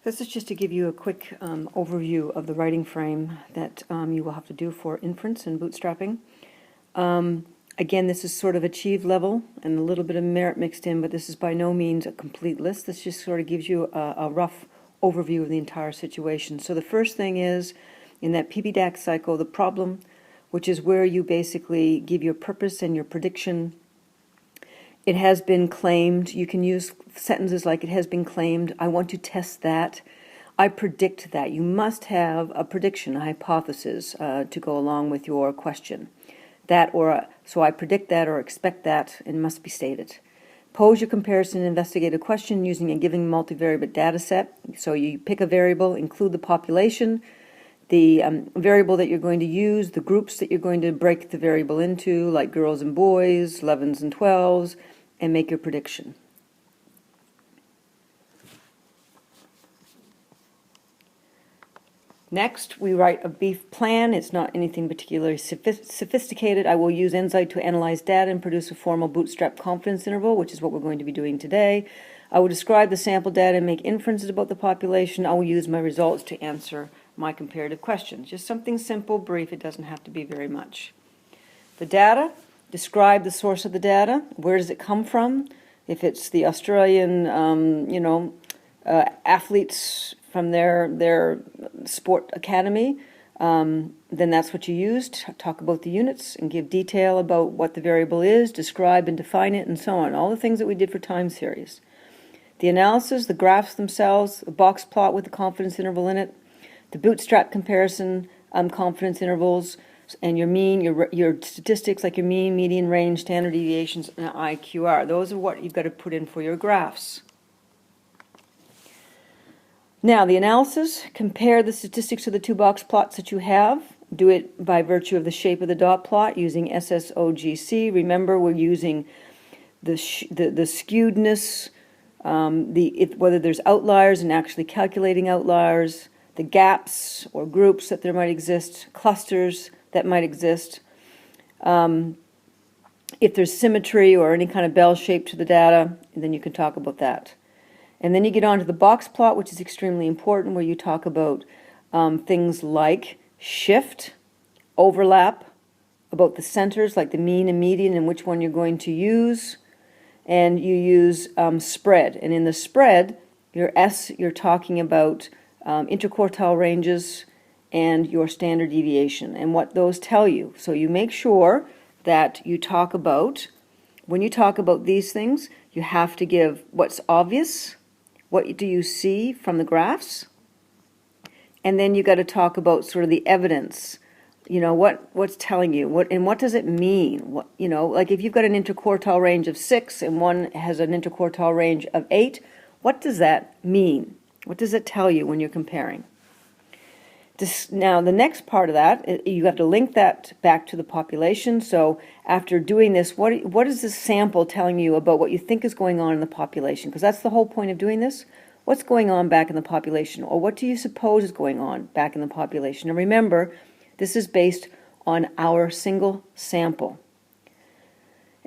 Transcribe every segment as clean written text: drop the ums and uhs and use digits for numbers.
This is just to give you a quick overview of the writing frame that you will have to do for inference and bootstrapping. Again, this is sort of achieved level and a little bit of merit mixed in, but this is by no means a complete list. This just sort of gives you a rough overview of the entire situation. So the first thing is, in that PBDAC cycle, the problem, which is where you basically give your purpose and your prediction. It has been claimed. You can use sentences like, it has been claimed, I want to test that, I predict that. You must have a prediction, a hypothesis to go along with your question. That or, so I predict that or expect that, it must be stated. Pose your comparison and investigate a question using a given multivariate data set. So you pick a variable, include the population, the variable that you're going to use, the groups that you're going to break the variable into, like girls and boys, 11s and 12s, and make your prediction. Next, we write a brief plan. It's not anything particularly sophisticated. I will use Insight to analyze data and produce a formal Bootstrap confidence interval, which is what we're going to be doing today. I will describe the sample data and make inferences about the population. I will use my results to answer my comparative questions. Just something simple, brief. It doesn't have to be very much. The data, describe the source of the data. Where does it come from? If it's the Australian, athletes from their sport academy, then that's what you use. Talk about the units and give detail about what the variable is, describe and define it, and so on. All the things that we did for time series. The analysis, the graphs themselves, a box plot with the confidence interval in it, the bootstrap comparison, confidence intervals, and your mean, your statistics like your mean, median, range, standard deviations, and IQR. Those are what you've got to put in for your graphs. Now, the analysis, compare the statistics of the two box plots that you have. Do it by virtue of the shape of the dot plot using SSOGC. Remember, we're using the skewedness, whether there's outliers and actually calculating outliers, the gaps or groups that there might exist, clusters that might exist, if there's symmetry or any kind of bell shape to the data, then you can talk about that. And then you get on to the box plot, which is extremely important, where you talk about things like shift, overlap, about the centers, like the mean and median, and which one you're going to use. And you use spread. And in the spread, your S, you're talking about interquartile ranges and your standard deviation and what those tell you. So you make sure that you talk about, when you talk about these things, you have to give what's obvious, what do you see from the graphs, and then you got to talk about sort of the evidence, what's telling you, and what does it mean? Like if you've got an interquartile range of 6 and one has an interquartile range of 8, what does that mean? What does it tell you when you're comparing? Now, the next part of that, you have to link that back to the population. So after doing this, what is this sample telling you about what you think is going on in the population? Because that's the whole point of doing this. What's going on back in the population? Or what do you suppose is going on back in the population? And remember, this is based on our single sample.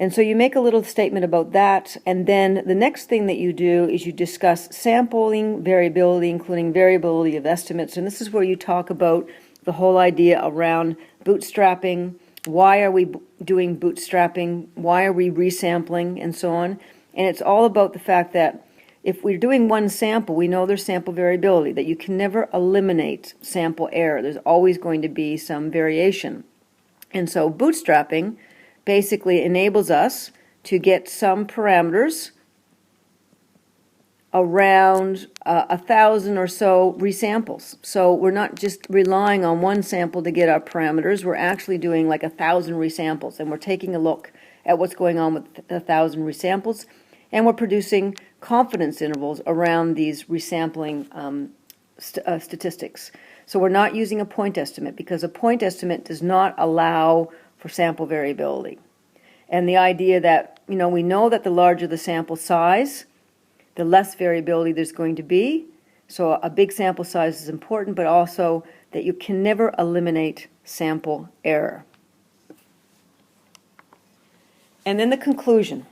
And so you make a little statement about that, and then the next thing that you do is you discuss sampling, variability, including variability of estimates, and this is where you talk about the whole idea around bootstrapping, why are we doing bootstrapping, why are we resampling, and so on. And it's all about the fact that if we're doing one sample, we know there's sample variability, that you can never eliminate sample error. There's always going to be some variation. And so bootstrapping basically enables us to get some parameters around 1,000 or so resamples. So we're not just relying on one sample to get our parameters. We're actually doing like 1,000 resamples, and we're taking a look at what's going on with 1,000 resamples, and we're producing confidence intervals around these resampling statistics. So we're not using a point estimate, because a point estimate does not allow for sample variability. And the idea that, we know that the larger the sample size, the less variability there's going to be. So a big sample size is important, but also that you can never eliminate sample error. And then the conclusion.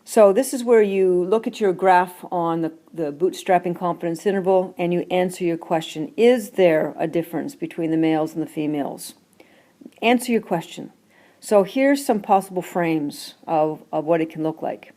So this is where you look at your graph on the bootstrapping confidence interval and you answer your question. Is there a difference between the males and the females? Answer your question. So here's some possible frames of what it can look like.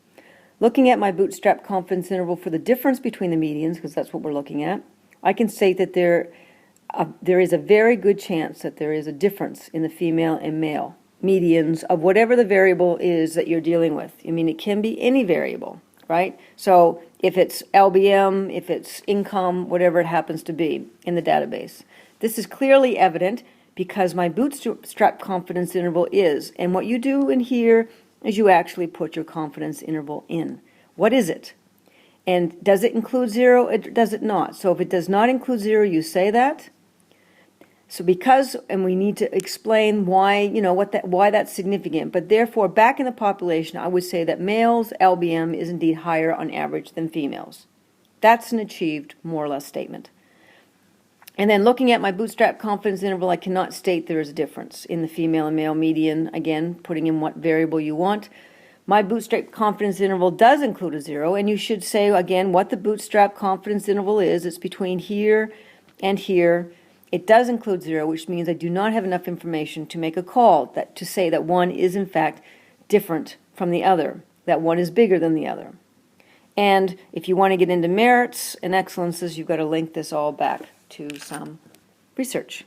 Looking at my bootstrap confidence interval for the difference between the medians, because that's what we're looking at, I can state that there is a very good chance that there is a difference in the female and male medians of whatever the variable is that you're dealing with. I mean, it can be any variable, right? So if it's LBM, if it's income, whatever it happens to be in the database. This is clearly evident because my bootstrap confidence interval is, and what you do in here is you actually put your confidence interval in. What is it? And does it include 0 or does it not? So if it does not include 0, you say that. So because, and we need to explain why, why that's significant. But therefore, back in the population, I would say that males' LBM is indeed higher on average than females. That's an achieved, more or less, statement. And then looking at my bootstrap confidence interval, I cannot state there is a difference in the female and male median. Again, putting in what variable you want. My bootstrap confidence interval does include a 0, and you should say, again, what the bootstrap confidence interval is. It's between here and here. It does include 0, which means I do not have enough information to make a call to say that one is, in fact, different from the other, that one is bigger than the other. And if you want to get into merits and excellences, you've got to link this all back to some research.